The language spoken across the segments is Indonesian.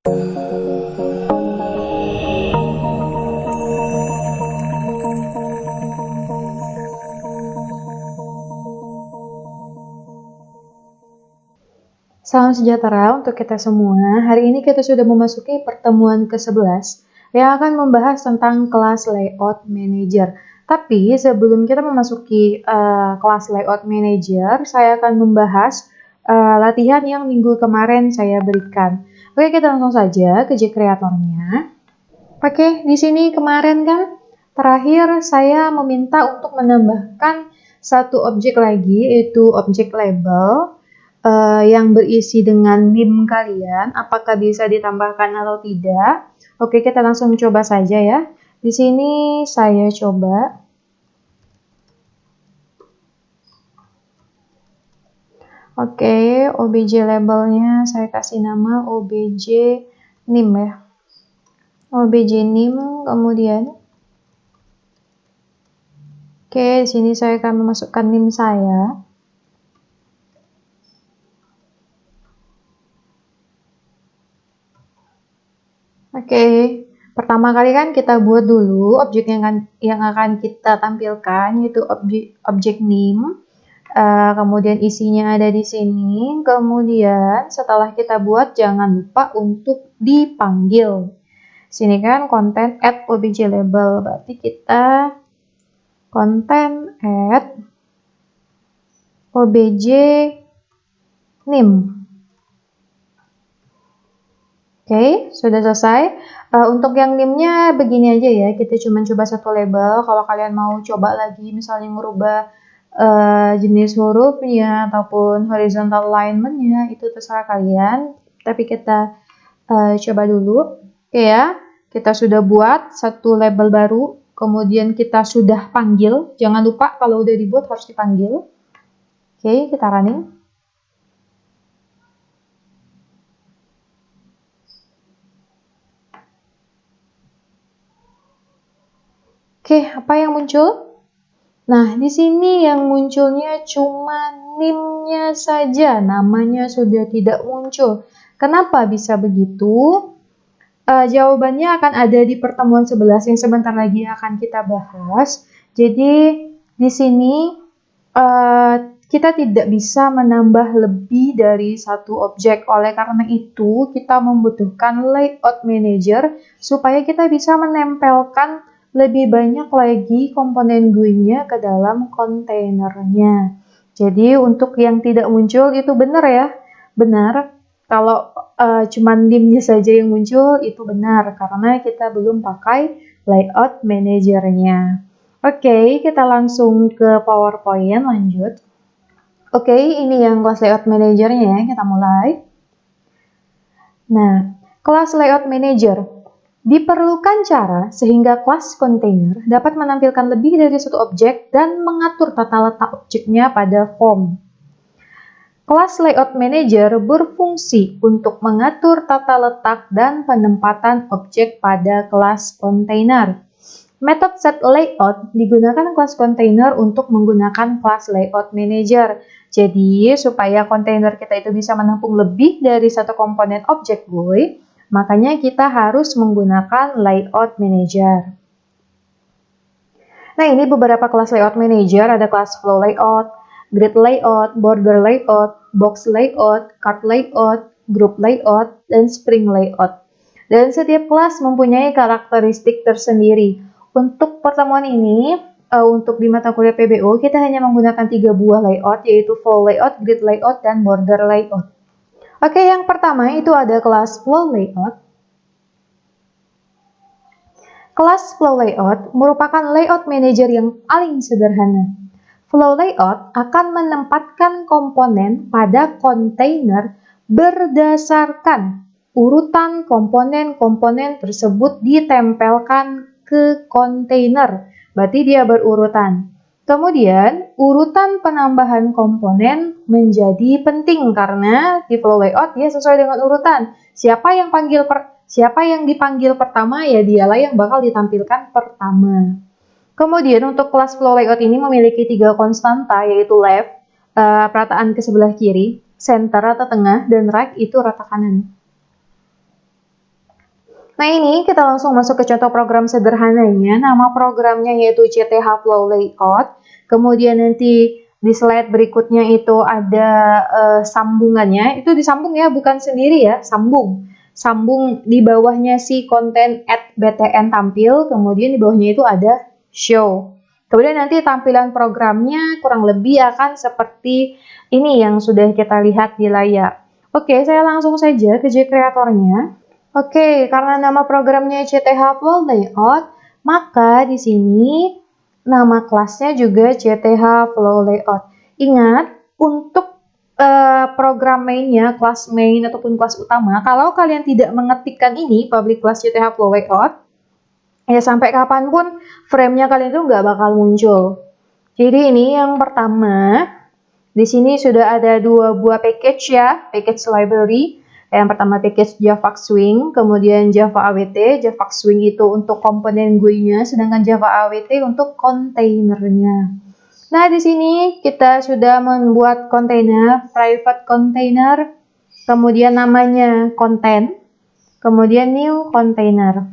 Salam sejahtera untuk kita semua. Hari ini kita sudah memasuki pertemuan ke-11 yang akan membahas tentang kelas Layout Manager. Tapi sebelum kita memasuki kelas Layout Manager, saya akan membahas latihan yang minggu kemarin saya berikan. Oke, kita langsung saja ke J-Creator-nya. Oke, di sini kemarin kan terakhir saya meminta untuk menambahkan satu objek lagi, yaitu objek label yang berisi dengan NIM kalian, apakah bisa ditambahkan atau tidak. Oke, kita langsung coba saja ya. Di sini saya coba. Oke, OBJ labelnya saya kasih nama OBJ NIM ya. OBJ NIM, kemudian oke, di sini saya akan memasukkan NIM saya. Oke, pertama kali kan kita buat dulu objek yang akan kita tampilkan, yaitu objek NIM. Kemudian isinya ada di sini. Kemudian setelah kita buat, jangan lupa untuk dipanggil. Sini kan konten add obj label, berarti kita konten add obj NIM. Oke, sudah selesai. Untuk yang NIM-nya begini aja ya, kita cuma coba satu label. Kalau kalian mau coba lagi, misalnya merubah jenis hurufnya ataupun horizontal alignment-nya, itu terserah kalian. Tapi kita coba dulu. Oke ya, kita sudah buat satu label baru, kemudian kita sudah panggil. Jangan lupa kalau udah dibuat harus dipanggil. Oke, kita running. Oke, apa yang muncul? Nah, di sini yang munculnya cuma NIM-nya saja, namanya sudah tidak muncul. Kenapa bisa begitu? Jawabannya akan ada di pertemuan 11 yang sebentar lagi akan kita bahas. Jadi, di sini kita tidak bisa menambah lebih dari satu objek. Oleh karena itu, kita membutuhkan layout manager supaya kita bisa menempelkan lebih banyak lagi komponen GUI-nya ke dalam kontainernya. Jadi untuk yang tidak muncul itu benar ya, benar. Kalau cuma NIM-nya saja yang muncul itu benar karena kita belum pakai layout manager-nya. Oke, kita langsung ke PowerPoint lanjut. Oke, ini yang kelas layout manager-nya ya, kita mulai. Nah, kelas layout manager. Diperlukan cara sehingga kelas container dapat menampilkan lebih dari satu objek dan mengatur tata letak objeknya pada form. Kelas layout manager berfungsi untuk mengatur tata letak dan penempatan objek pada kelas container. Metode setLayout digunakan kelas container untuk menggunakan kelas layout manager. Jadi, supaya kontainer kita itu bisa menampung lebih dari satu komponen objek GUI, makanya kita harus menggunakan layout manager. Nah, ini beberapa kelas layout manager. Ada kelas flow layout, grid layout, border layout, box layout, card layout, group layout, dan spring layout. Dan setiap kelas mempunyai karakteristik tersendiri. Untuk pertemuan ini, untuk di mata kuliah PBO, kita hanya menggunakan 3 buah layout, yaitu flow layout, grid layout, dan border layout. Oke, yang pertama itu ada kelas flow layout. Kelas flow layout merupakan layout manager yang paling sederhana. Flow layout akan menempatkan komponen pada kontainer berdasarkan urutan komponen-komponen tersebut ditempelkan ke kontainer. Berarti dia berurutan. Kemudian, urutan penambahan komponen menjadi penting karena di flow layout dia sesuai dengan urutan. Siapa yang dipanggil pertama, ya dialah yang bakal ditampilkan pertama. Kemudian untuk kelas flow layout ini memiliki 3 konstanta, yaitu left, perataan ke sebelah kiri, center atau tengah, dan right itu rata kanan. Nah, ini kita langsung masuk ke contoh program sederhananya. Nama programnya yaitu CTH Flow Layout. Kemudian nanti di slide berikutnya itu ada sambungannya. Itu disambung ya, bukan sendiri ya, sambung. Sambung di bawahnya si konten @btn tampil. Kemudian di bawahnya itu ada show. Kemudian nanti tampilan programnya kurang lebih akan seperti ini yang sudah kita lihat di layar. Oke, saya langsung saja ke JCreator-nya. Oke, karena nama programnya CTH Flow Layout, maka di sini nama kelasnya juga CTH Flow Layout. Ingat, untuk program mainnya, kelas main ataupun kelas utama, kalau kalian tidak mengetikkan ini, public class CTH Flow Layout, ya sampai kapanpun frame-nya kalian itu nggak bakal muncul. Jadi ini yang pertama, di sini sudah ada 2 buah package ya, package library. Yang pertama package Java Swing, kemudian Java AWT. Java Swing itu untuk komponen GUI-nya, sedangkan Java AWT untuk kontainernya. Nah, di sini kita sudah membuat kontainer, private container, kemudian namanya content, kemudian new container.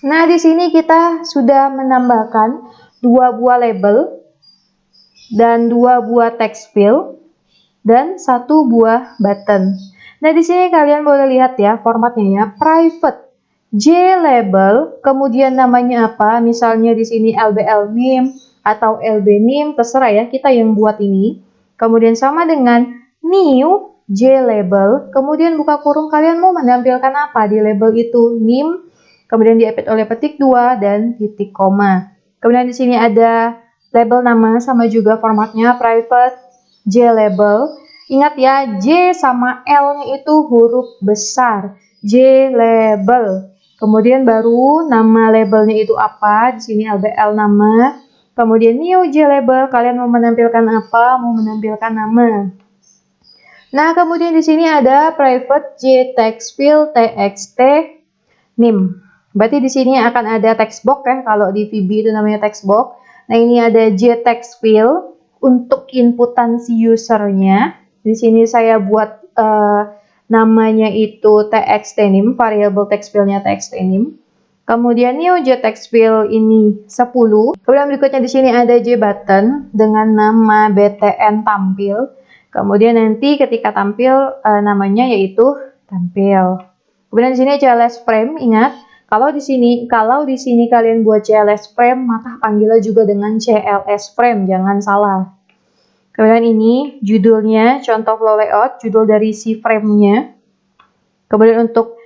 Nah, di sini kita sudah menambahkan 2 buah label dan 2 buah text field dan 1 buah button. Nah, di sini kalian boleh lihat ya formatnya ya, private JLabel, kemudian namanya apa? Misalnya di sini LBL name atau LB name, terserah ya, kita yang buat ini. Kemudian sama dengan new JLabel, kemudian buka kurung, kalian mau menampilkan apa di label itu? Name, kemudian diapit oleh petik 2 dan titik koma. Kemudian di sini ada label nama sama juga formatnya private JLabel. Ingat ya, J sama L-nya itu huruf besar. JLabel. Kemudian baru nama labelnya itu apa? Di sini LBL nama. Kemudian new JLabel, kalian mau menampilkan apa? Mau menampilkan nama. Nah, kemudian di sini ada private J text field txt name. Berarti di sini akan ada text box ya, kalau di VB itu namanya text box. Nah, ini ada J text field untuk inputan si usernya. Di sini saya buat namanya itu txt name, variable text field-nya txt name. Kemudian new J text field ini 10. Kemudian berikutnya di sini ada J button dengan nama btn tampil. Kemudian nanti ketika tampil namanya yaitu tampil. Kemudian di sini CLS frame, ingat kalau di sini kalian buat CLS frame maka panggilnya juga dengan CLS frame, jangan salah. Kemudian ini judulnya, contoh flow layout, judul dari si frame-nya. Kemudian untuk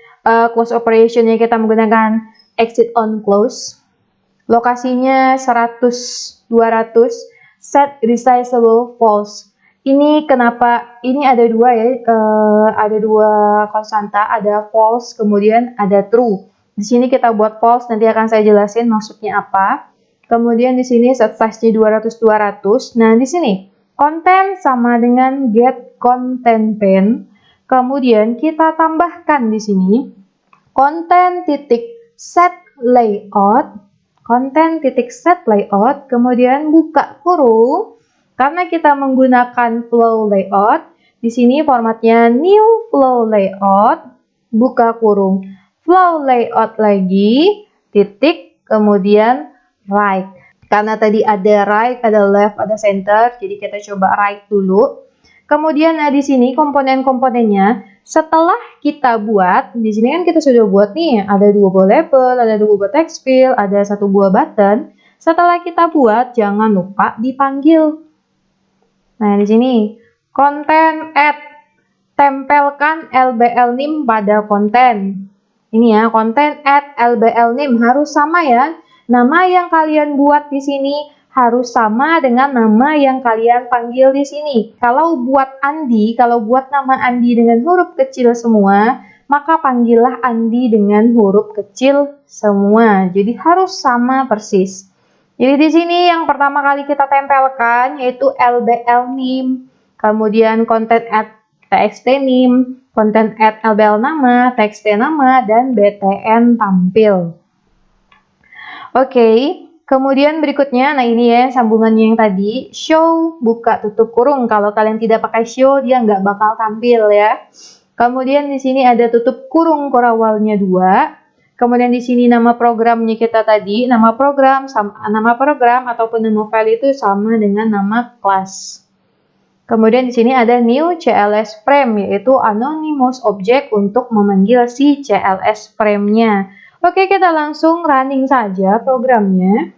close operation-nya kita menggunakan exit on close. Lokasinya 100, 200, set resizable false. Ini kenapa? Ini ada 2 ya, ada 2 konstanta, ada false, kemudian ada true. Di sini kita buat false, nanti akan saya jelasin maksudnya apa. Kemudian di sini set size-nya 200, 200. Nah, di sini content sama dengan get content pane. Kemudian kita tambahkan di sini content titik set layout, content titik set layout, kemudian buka kurung. Karena kita menggunakan flow layout, di sini formatnya new flow layout, buka kurung, flow layout lagi, titik, kemudian right. Karena tadi ada right, ada left, ada center, jadi kita coba right dulu. Kemudian di sini komponen-komponennya setelah kita buat, di sini kan kita sudah buat nih, ada 2 buah label, ada 2 buah text field, ada 1 buah button. Setelah kita buat, jangan lupa dipanggil. Nah, di sini konten add, tempelkan LBL name pada konten. Ini ya, konten add LBL name harus sama ya. Nama yang kalian buat di sini harus sama dengan nama yang kalian panggil di sini. Kalau buat Andi, kalau buat nama Andi dengan huruf kecil semua, maka panggillah Andi dengan huruf kecil semua. Jadi harus sama persis. Jadi di sini yang pertama kali kita tempelkan yaitu LBL name, kemudian content add txt name, content add LBL nama, txt nama, dan btn tampil. Oke, kemudian berikutnya, nah ini ya sambungannya yang tadi, show, buka tutup kurung. Kalau kalian tidak pakai show, dia nggak bakal tampil ya. Kemudian di sini ada tutup kurung korawalnya 2. Kemudian di sini nama programnya kita tadi, nama program ataupun nama file itu sama dengan nama kelas. Kemudian di sini ada new CLS frame, yaitu anonymous object untuk memanggil si CLS frame-nya. Oke, kita langsung running saja programnya.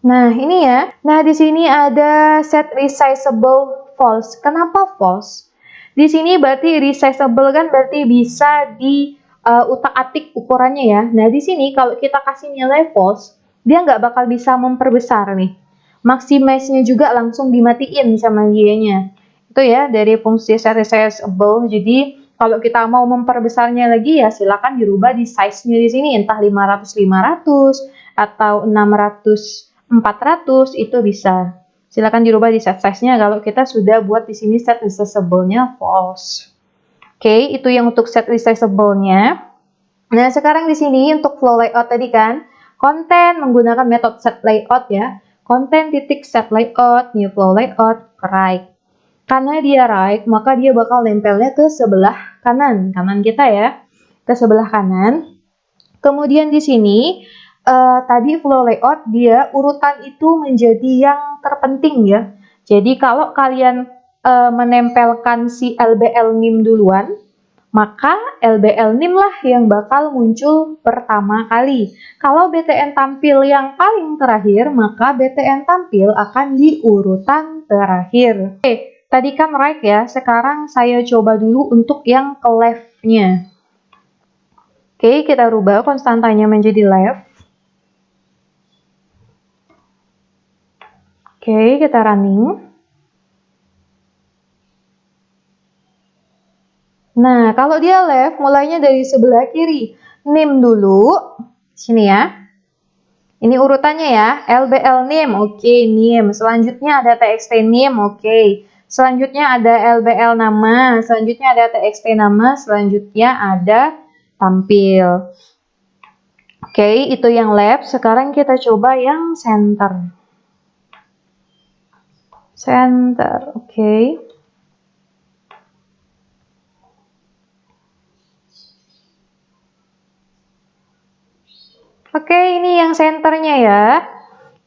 Nah, ini ya. Nah, di sini ada set resizable false. Kenapa false? Di sini berarti resizable kan berarti bisa di utak-atik ukurannya ya. Nah, di sini kalau kita kasih nilai false, dia nggak bakal bisa memperbesar nih. Maximize-nya juga langsung dimatiin sama dianya. Itu ya dari fungsi set resizable. Jadi, kalau kita mau memperbesarnya lagi ya silakan dirubah di size-nya di sini entah 500 atau 400 itu bisa. Silakan dirubah di set size-nya kalau kita sudah buat di sini set resizable-nya false. Oke, itu yang untuk set resizable-nya. Nah, sekarang di sini untuk flow layout tadi kan, konten menggunakan metode set layout ya. Konten titik set layout, new flow layout, right. Karena dia right, maka dia bakal nempelnya ke sebelah kanan kita ya, ke sebelah kanan. Kemudian di sini tadi flow layout dia urutan itu menjadi yang terpenting ya. Jadi kalau kalian menempelkan si LBL NIM duluan, maka LBL NIM lah yang bakal muncul pertama kali. Kalau BTN tampil yang paling terakhir, maka BTN tampil akan di urutan terakhir. Oke, tadi kan right ya, sekarang saya coba dulu untuk yang ke left-nya. Oke, kita rubah konstantanya menjadi left. Oke, kita running. Nah, kalau dia left, mulainya dari sebelah kiri. NIM dulu. Sini ya. Ini urutannya ya. LBL NIM. Oke, NIM. Selanjutnya ada TXT NIM. Oke. Selanjutnya ada LBL nama. Selanjutnya ada TXT nama. Selanjutnya ada tampil. Oke, itu yang left. Sekarang kita coba yang center. Center, oke. Oke, ini yang senternya ya.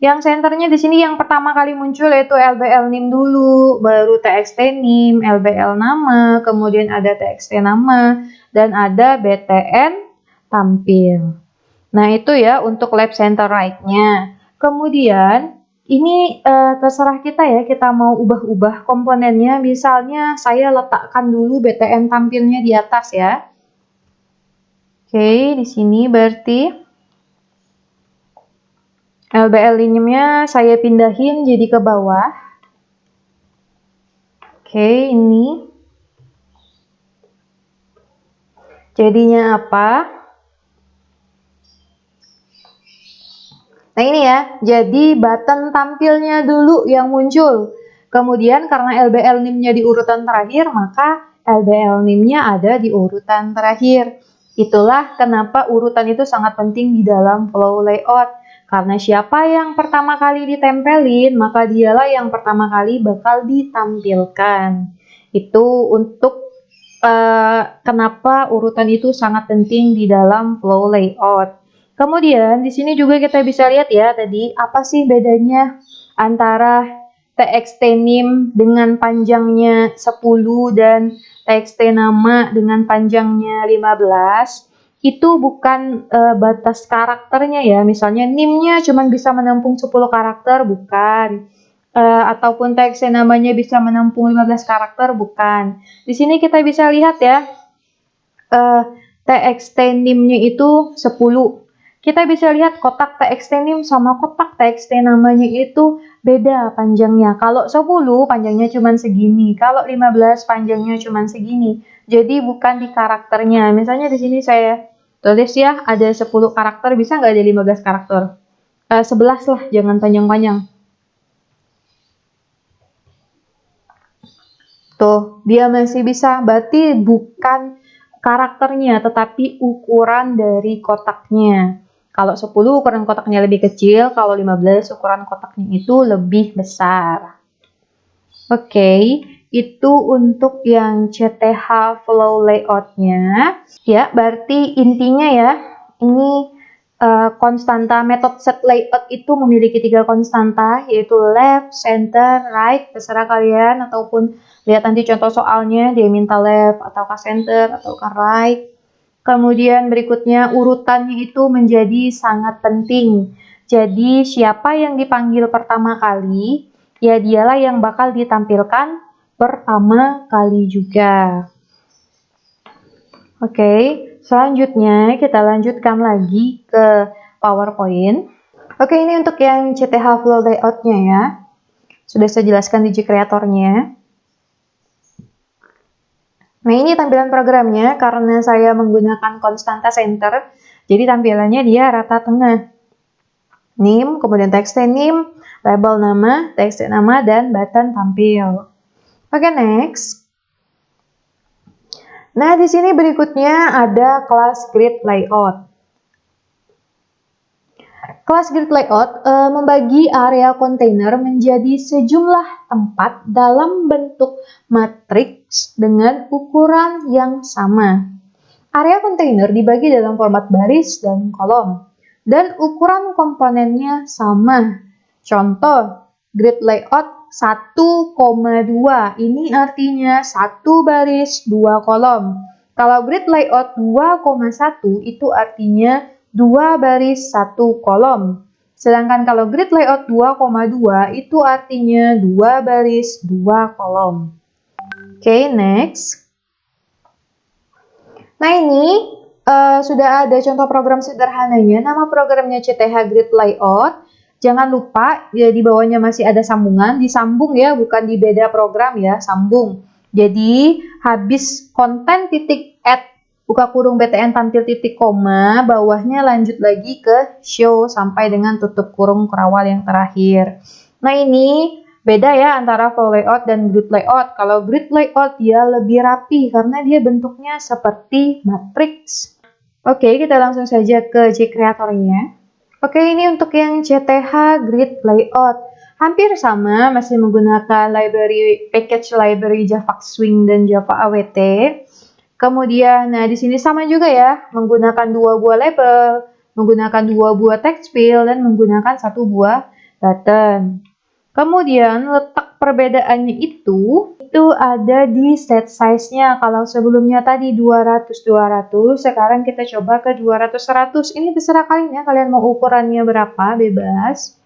Yang senternya di sini yang pertama kali muncul yaitu LBL NIM dulu, baru TXT NIM, LBL nama, kemudian ada TXT nama, dan ada BTN tampil. Nah, itu ya untuk left center right-nya. Kemudian ini terserah kita ya, kita mau ubah-ubah komponennya. Misalnya saya letakkan dulu BTN tampilnya di atas ya. Oke, di sini berarti LBL NIM-nya saya pindahin jadi ke bawah. Oke, ini. Jadinya apa? Nah ini ya, jadi button tampilnya dulu yang muncul. Kemudian karena LBL NIM-nya di urutan terakhir, maka LBL NIM-nya ada di urutan terakhir. Itulah kenapa urutan itu sangat penting di dalam flow layout. Karena siapa yang pertama kali ditempelin, maka dialah yang pertama kali bakal ditampilkan. Itu untuk kenapa urutan itu sangat penting di dalam flow layout. Kemudian di sini juga kita bisa lihat ya tadi apa sih bedanya antara TXT NIM dengan panjangnya 10 dan TXT nama dengan panjangnya 15. Itu bukan batas karakternya ya. Misalnya NIM-nya cuma bisa menampung 10 karakter, bukan. Ataupun TXT namanya bisa menampung 15 karakter, bukan. Di sini kita bisa lihat ya. TXT NIM-nya itu 10. Kita bisa lihat kotak TXT NIM sama kotak TXT namanya itu beda panjangnya. Kalau 10 panjangnya cuma segini, kalau 15 panjangnya cuma segini. Jadi bukan di karakternya. Misalnya di sini saya tulis ya, ada 10 karakter, bisa nggak ada 15 karakter? 11 lah, jangan panjang-panjang. Tuh, dia masih bisa, berarti bukan karakternya, tetapi ukuran dari kotaknya. Kalau 10 ukuran kotaknya lebih kecil, kalau 15 ukuran kotaknya itu lebih besar. Oke, itu untuk yang CTH flow layout-nya. Ya, berarti intinya ya, ini konstanta metode set layout itu memiliki 3 konstanta, yaitu left, center, right, terserah kalian, ataupun lihat nanti contoh soalnya, dia minta left, ataukah center, ataukah right. Kemudian berikutnya urutannya itu menjadi sangat penting. Jadi siapa yang dipanggil pertama kali, ya dialah yang bakal ditampilkan pertama kali juga. Oke, selanjutnya kita lanjutkan lagi ke PowerPoint. Oke, ini untuk yang CTH Flow Layout-nya ya. Sudah saya jelaskan di Creator-nya. Nah, ini tampilan programnya karena saya menggunakan konstanta center. Jadi tampilannya dia rata tengah. Name, kemudian text name, label nama, text nama, dan button tampil. Oke, next. Nah, di sini berikutnya ada kelas grid layout. Kelas grid layout membagi area kontainer menjadi sejumlah tempat dalam bentuk matriks dengan ukuran yang sama. Area kontainer dibagi dalam format baris dan kolom, dan ukuran komponennya sama. Contoh, grid layout 1,2, ini artinya 1 baris 2 kolom. Kalau grid layout 2,1 itu artinya 2 baris 1 kolom. Sedangkan kalau grid layout 2,2 itu artinya 2 baris 2 kolom. Oke, next. Nah, ini sudah ada contoh program sederhananya. Nama programnya CTH Grid Layout. Jangan lupa, ya di bawahnya masih ada sambungan, disambung ya, bukan di beda program ya, sambung. Jadi, habis konten titik add, buka kurung btn tampil titik koma, bawahnya lanjut lagi ke show sampai dengan tutup kurung kerawal yang terakhir. Nah, ini beda ya antara flow layout dan grid layout. Kalau grid layout dia lebih rapi karena dia bentuknya seperti matriks. Oke, kita langsung saja ke Creator-nya. Oke, ini untuk yang CTH Grid Layout. Hampir sama, masih menggunakan package library Java Swing dan Java AWT. Kemudian, nah di sini sama juga ya, menggunakan 2 buah label, menggunakan 2 buah text field, dan menggunakan 1 buah button. Kemudian, letak perbedaannya itu ada di set size-nya. Kalau sebelumnya tadi 200-200, sekarang kita coba ke 200-100. Ini terserah kalian ya, kalian mau ukurannya berapa, bebas.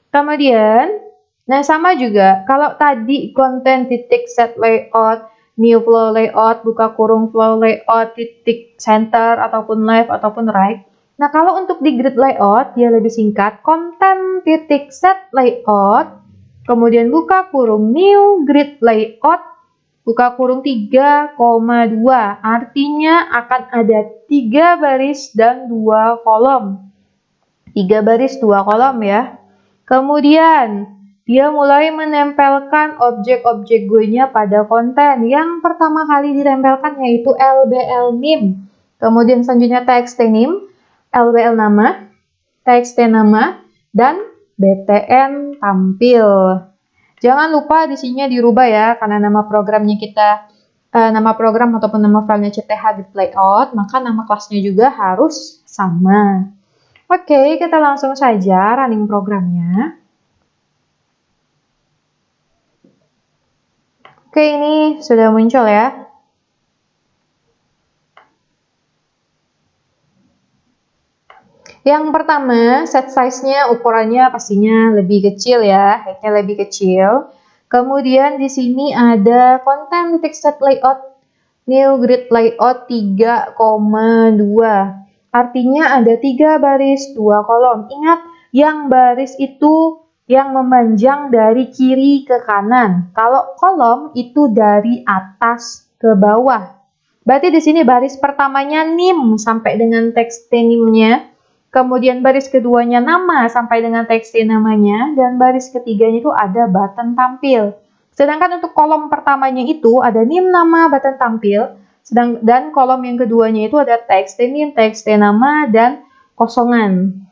Kemudian, nah sama juga, kalau tadi konten titik set layout, new flow layout, buka kurung flow layout, titik center, ataupun left, ataupun right. Nah, kalau untuk di grid layout, dia lebih singkat, konten titik set layout, kemudian buka kurung new grid layout, buka kurung 3,2. Artinya akan ada 3 baris dan 2 kolom. 3 baris 2 kolom ya. Kemudian dia mulai menempelkan objek-objek GUI-nya pada konten. Yang pertama kali ditempelkan yaitu LBL name. Kemudian selanjutnya txt name, LBL nama, txt nama, dan btn tampil. Jangan lupa di sini dirubah ya, karena nama programnya nama program ataupun nama filenya CTH Grid Layout, maka nama kelasnya juga harus sama. Oke, kita langsung saja running programnya. Oke, ini sudah muncul ya. Yang pertama, set size-nya ukurannya pastinya lebih kecil ya, height-nya lebih kecil. Kemudian di sini ada konten titik set layout, new grid layout 3,2. Artinya ada 3 baris 2 kolom. Ingat, yang baris itu yang memanjang dari kiri ke kanan. Kalau kolom itu dari atas ke bawah. Berarti di sini baris pertamanya name sampai dengan teks name-nya. Kemudian baris keduanya nama sampai dengan teks namanya, dan baris ketiganya itu ada button tampil. Sedangkan untuk kolom pertamanya itu ada name nama button tampil, dan kolom yang keduanya itu ada teks name, teks nama, dan kosongan.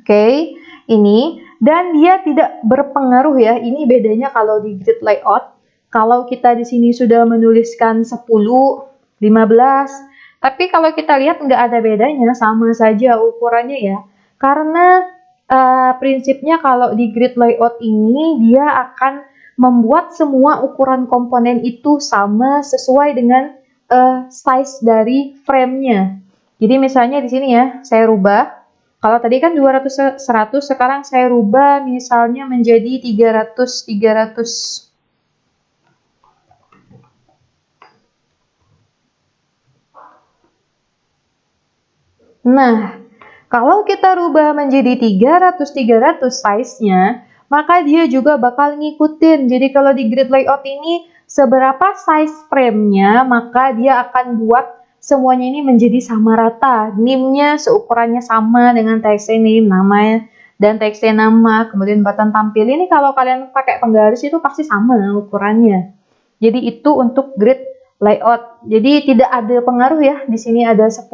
Oke, ini dan dia tidak berpengaruh ya. Ini bedanya kalau di grid layout. Kalau kita di sini sudah menuliskan 10, 15, tapi kalau kita lihat nggak ada bedanya, sama saja ukurannya ya. Karena prinsipnya kalau di grid layout ini, dia akan membuat semua ukuran komponen itu sama sesuai dengan size dari frame-nya. Jadi misalnya di sini ya, saya rubah. Kalau tadi kan 200 100, sekarang saya rubah misalnya menjadi 300 300. Nah, kalau kita rubah menjadi 300 size-nya, maka dia juga bakal ngikutin. Jadi kalau di grid layout ini, seberapa size frame-nya, maka dia akan buat semuanya ini menjadi sama rata. NIM-nya seukurannya sama dengan TXT NIM, namanya, dan TXT nama, kemudian button tampil. Ini kalau kalian pakai penggaris itu pasti sama ukurannya. Jadi itu untuk grid layout. Jadi tidak ada pengaruh ya. Di sini ada 10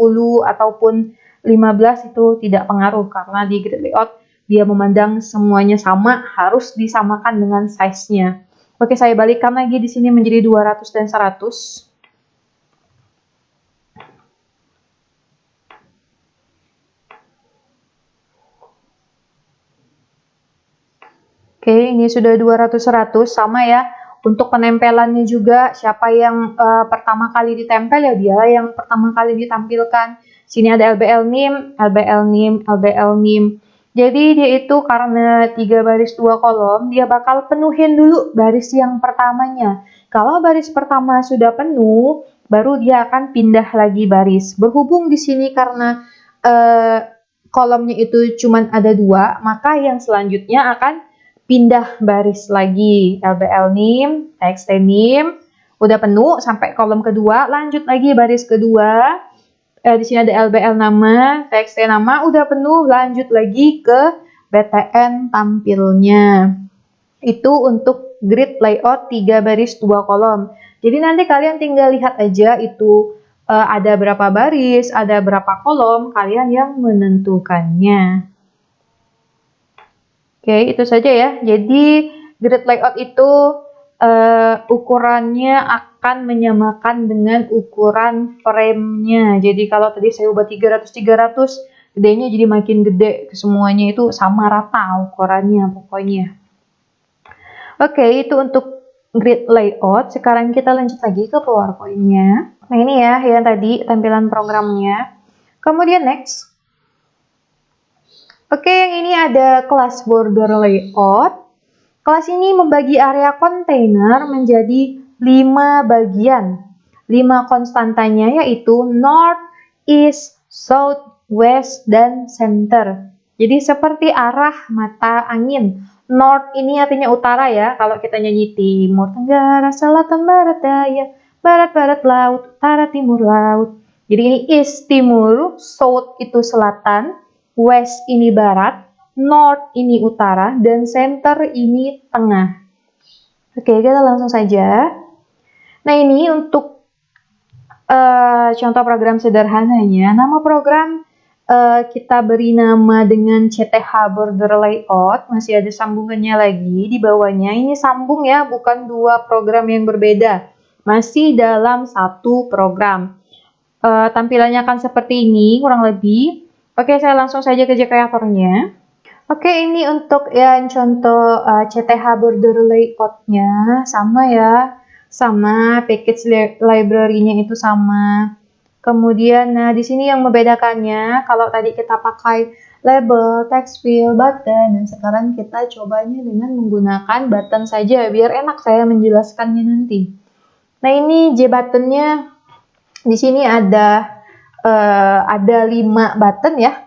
ataupun 15 itu tidak pengaruh karena di grid layout dia memandang semuanya sama, harus disamakan dengan size-nya. Oke, saya balikkan lagi di sini menjadi 200 dan 100. Oke, ini sudah 200 100 sama ya. Untuk penempelannya juga, siapa yang pertama kali ditempel ya dia yang pertama kali ditampilkan. Sini ada LBL NIM, LBL NIM, LBL NIM. Jadi dia itu karena 3 baris 2 kolom, dia bakal penuhin dulu baris yang pertamanya. Kalau baris pertama sudah penuh, baru dia akan pindah lagi baris. Berhubung di sini karena kolomnya itu cuma ada 2, maka yang selanjutnya akan pindah baris lagi. LBL NIM, TXT NIM, udah penuh sampai kolom kedua, lanjut lagi baris kedua. Di sini ada LBL nama, TXT nama, udah penuh, lanjut lagi ke BTN tampilnya. Itu untuk grid layout 3 baris 2 kolom. Jadi nanti kalian tinggal lihat aja itu ada berapa baris, ada berapa kolom, kalian yang menentukannya. Oke, itu saja ya. Jadi grid layout itu ukurannya akan menyamakan dengan ukuran frame-nya. Jadi kalau tadi saya ubah 300 gedenya jadi makin gede. Semuanya itu sama rata ukurannya pokoknya. Oke, itu untuk grid layout. Sekarang kita lanjut lagi ke PowerPoint-nya. Nah, ini ya yang tadi tampilan programnya. Kemudian next. Oke, yang ini ada kelas border layout. Kelas ini membagi area kontainer menjadi 5 bagian. 5 konstantanya yaitu north, east, south, west, dan center. Jadi seperti arah mata angin. North ini artinya utara ya. Kalau kita nyanyi timur, tenggara, selatan, barat, daya, barat, barat, laut, utara, timur, laut. Jadi ini east, timur, south itu selatan, west ini barat, north ini utara, dan center ini tengah. Oke, kita langsung saja. Nah, ini untuk contoh program sederhananya. Nama program kita beri nama dengan CTH Border Layout. Masih ada sambungannya lagi di bawahnya. Ini sambung ya, bukan 2 program yang berbeda. Masih dalam satu program. Tampilannya akan seperti ini, kurang lebih. Oke, saya langsung saja ke kreatornya. Oke, ini untuk yang contoh CTH border layout-nya sama ya, sama package library-nya itu sama. Kemudian, nah di sini yang membedakannya, kalau tadi kita pakai label, text field, button, dan sekarang kita cobanya dengan menggunakan button saja, biar enak saya menjelaskannya nanti. Nah ini J button-nya, di sini ada 5 button ya.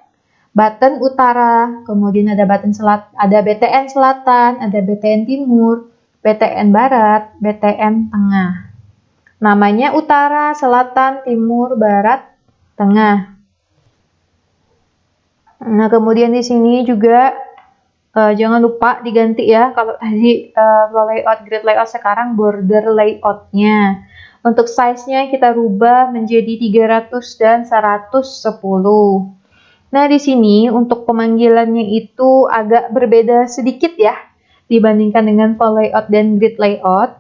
Button utara, kemudian ada button ada BTN selatan, ada BTN timur, BTN barat, BTN tengah. Namanya utara, selatan, timur, barat, tengah. Nah, kemudian di sini juga jangan lupa diganti ya. Kalau tadi layout grid layout, sekarang border layout-nya. Untuk size-nya kita rubah menjadi 300 dan 110. Nah, di sini untuk pemanggilannya itu agak berbeda sedikit ya dibandingkan dengan flow layout dan grid layout.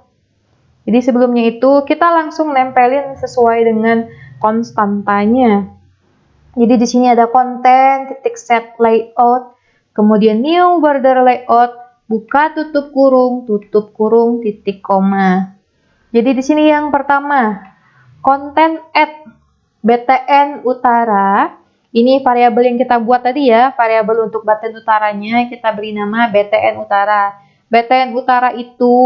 Jadi sebelumnya itu kita langsung nempelin sesuai dengan konstantanya. Jadi di sini ada konten, titik set layout, kemudian new border layout, buka tutup kurung, titik koma. Jadi di sini yang pertama, konten add BTN utara. Ini variabel yang kita buat tadi ya, variabel untuk BTN utaranya kita beri nama BTN utara. BTN utara itu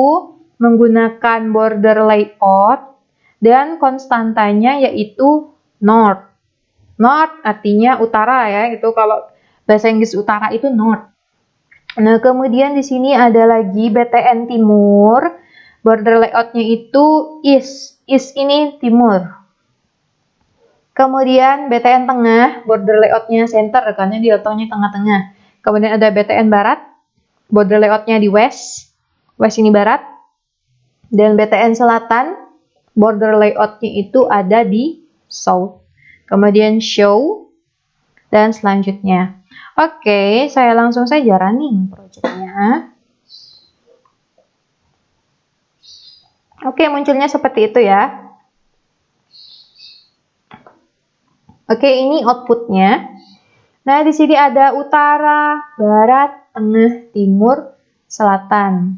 menggunakan border layout dan konstantanya yaitu north. North artinya utara ya, itu kalau bahasa Inggris utara itu north. Nah, kemudian di sini ada lagi BTN timur. Border layoutnya itu east. East ini timur. Kemudian BTN tengah, border layoutnya center karena diletaknya tengah-tengah. Kemudian ada BTN barat, border layoutnya di west. West ini barat. Dan BTN selatan, border layoutnya itu ada di south. Kemudian show, dan selanjutnya. Oke, saya langsung saja running projectnya. Oke, munculnya seperti itu ya. Oke, ini outputnya. Nah, di sini ada utara, barat, tengah, timur, selatan.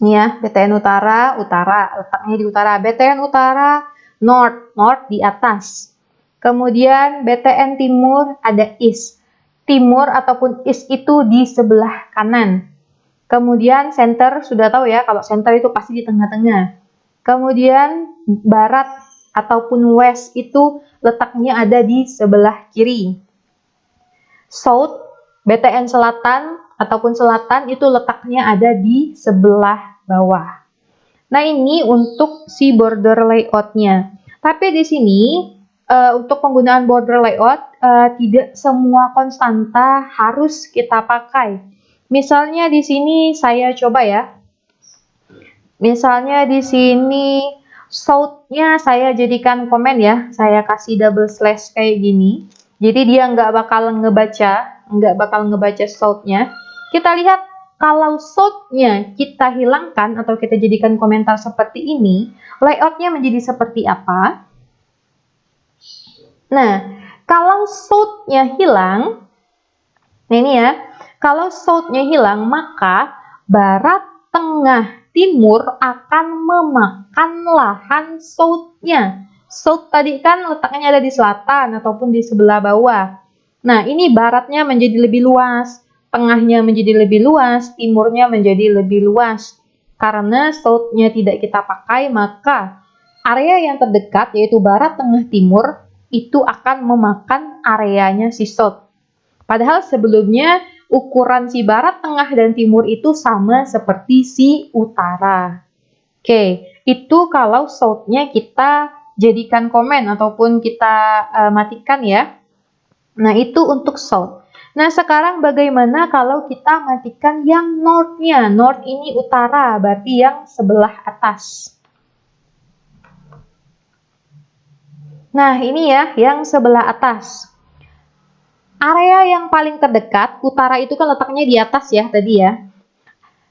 Ini ya, BTN utara, letaknya di utara. BTN utara, north di atas. Kemudian BTN timur ada east. Timur ataupun east itu di sebelah kanan. Kemudian center, sudah tahu ya, kalau center itu pasti di tengah-tengah. Kemudian barat ataupun west itu letaknya ada di sebelah kiri. South, BTN selatan ataupun selatan itu letaknya ada di sebelah bawah. Nah, ini untuk si border layoutnya. Tapi di sini untuk penggunaan border layout tidak semua konstanta harus kita pakai. Misalnya di sini saya coba ya. Misalnya di sini south-nya saya jadikan komen ya. Saya kasih double slash kayak gini. Jadi dia nggak bakal ngebaca south-nya. Kita lihat kalau south-nya kita hilangkan atau kita jadikan komentar seperti ini, layout-nya menjadi seperti apa? Nah, kalau south-nya hilang, nah ini ya, kalau south-nya hilang, maka barat, tengah, timur akan memakan lahan south-nya. South tadi kan letaknya ada di selatan ataupun di sebelah bawah. Nah, ini baratnya menjadi lebih luas, tengahnya menjadi lebih luas, timurnya menjadi lebih luas. Karena south-nya tidak kita pakai, maka area yang terdekat yaitu barat, tengah, timur itu akan memakan areanya si south. Padahal sebelumnya ukuran si barat, tengah, dan timur itu sama seperti si utara. Oke, itu kalau south-nya kita jadikan komen ataupun kita matikan ya. Nah, itu untuk south. Nah, sekarang bagaimana kalau kita matikan yang north-nya? North ini utara, berarti yang sebelah atas. Nah, ini ya, yang sebelah atas. Area yang paling terdekat, utara itu kan letaknya di atas ya, tadi ya.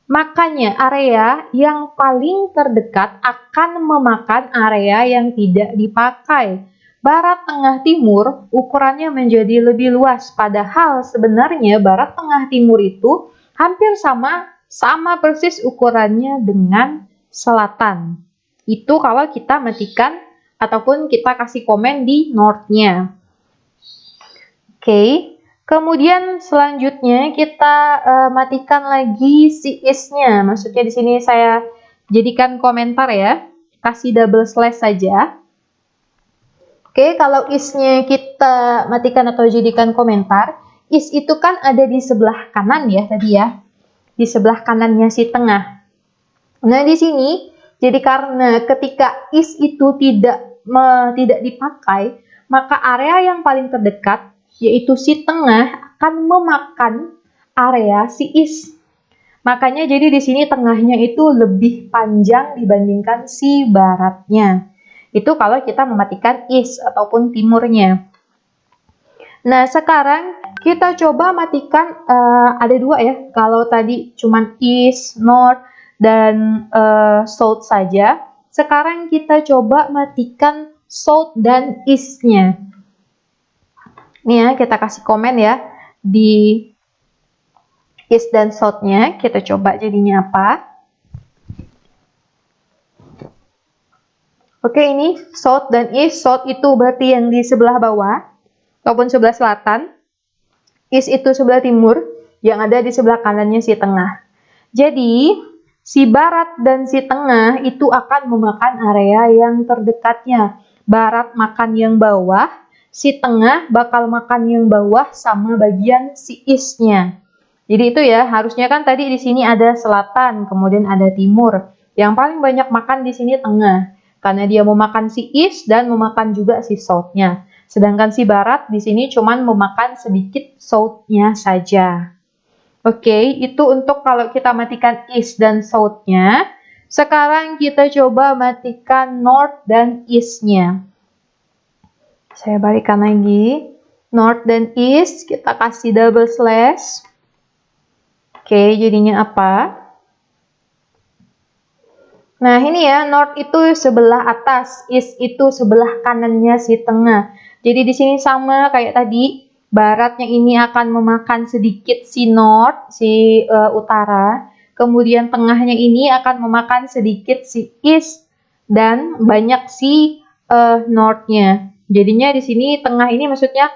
Makanya, area yang paling terdekat akan memakan area yang tidak dipakai. Barat, tengah, timur, ukurannya menjadi lebih luas. Padahal sebenarnya barat, tengah, timur itu hampir sama persis ukurannya dengan selatan. Itu kalau kita matikan ataupun kita kasih komen di north-nya. Oke, kemudian selanjutnya kita matikan lagi si is-nya. Maksudnya di sini saya jadikan komentar ya, kasih double slash saja. Oke, kalau is-nya kita matikan atau jadikan komentar, is itu kan ada di sebelah kanan ya tadi ya, di sebelah kanannya si tengah. Nah, di sini jadi karena ketika is itu tidak dipakai, maka area yang paling terdekat, yaitu si tengah, akan memakan area si is. Makanya jadi di sini tengahnya itu lebih panjang dibandingkan si baratnya. Itu kalau kita mematikan is ataupun timurnya. Nah, sekarang kita coba matikan, ada dua ya. Kalau tadi cuman east, north, dan salt saja. Sekarang kita coba matikan salt dan is-nya. Nih ya, kita kasih komen ya di is dan salt-nya. Kita coba jadinya apa. Oke, ini salt dan is. Salt itu berarti yang di sebelah bawah ataupun sebelah selatan. Is itu sebelah timur, yang ada di sebelah kanannya si tengah. Jadi, si barat dan si tengah itu akan memakan area yang terdekatnya. Barat makan yang bawah, si tengah bakal makan yang bawah sama bagian si isnya. Jadi itu ya, harusnya kan tadi di sini ada selatan, kemudian ada timur. Yang paling banyak makan di sini tengah. Karena dia mau makan si is dan memakan juga si saltnya. Sedangkan si barat di sini cuman memakan sedikit saltnya saja. Oke, itu untuk kalau kita matikan is dan saltnya. Sekarang kita coba matikan north dan east-nya. Saya balikan lagi. North dan east, kita kasih double slash. Oke, jadinya apa? Nah, ini ya, north itu sebelah atas, east itu sebelah kanannya si tengah. Jadi di sini sama kayak tadi, baratnya ini akan memakan sedikit si north, si utara. Kemudian tengahnya ini akan memakan sedikit si east dan banyak si north-nya. Jadinya di sini tengah ini maksudnya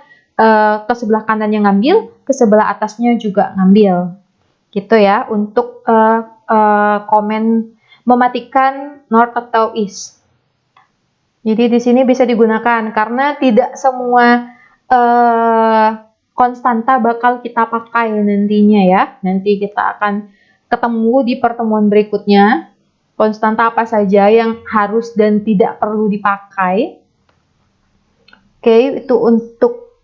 ke sebelah kanan yang ngambil, ke sebelah atasnya juga ngambil. Gitu ya, untuk komen mematikan north atau east. Jadi di sini bisa digunakan karena tidak semua konstanta bakal kita pakai nantinya ya. Nanti kita akan ketemu di pertemuan berikutnya. Konstanta apa saja yang harus dan tidak perlu dipakai. Oke, itu untuk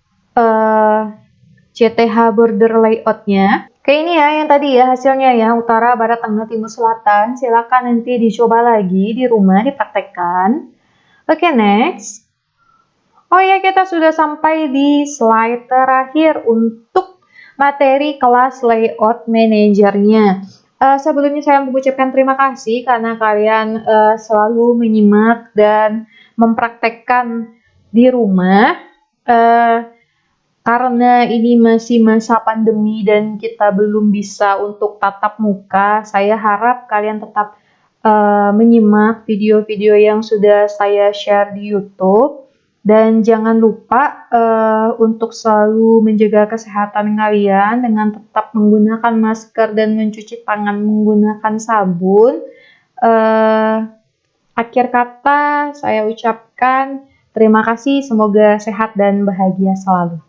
CTH border layout-nya. Oke, ini ya yang tadi ya hasilnya ya, utara, barat, tengah, timur, selatan. Silakan nanti dicoba lagi di rumah, dipraktekkan. Oke, next. Oh ya, kita sudah sampai di slide terakhir untuk materi kelas layout manajernya. Sebelumnya saya mengucapkan terima kasih karena kalian selalu menyimak dan mempraktekkan di rumah. Karena ini masih masa pandemi dan kita belum bisa untuk tatap muka, saya harap kalian tetap menyimak video-video yang sudah saya share di YouTube. Dan jangan lupa untuk selalu menjaga kesehatan kalian dengan tetap menggunakan masker dan mencuci tangan menggunakan sabun. Akhir kata saya ucapkan terima kasih, semoga sehat dan bahagia selalu.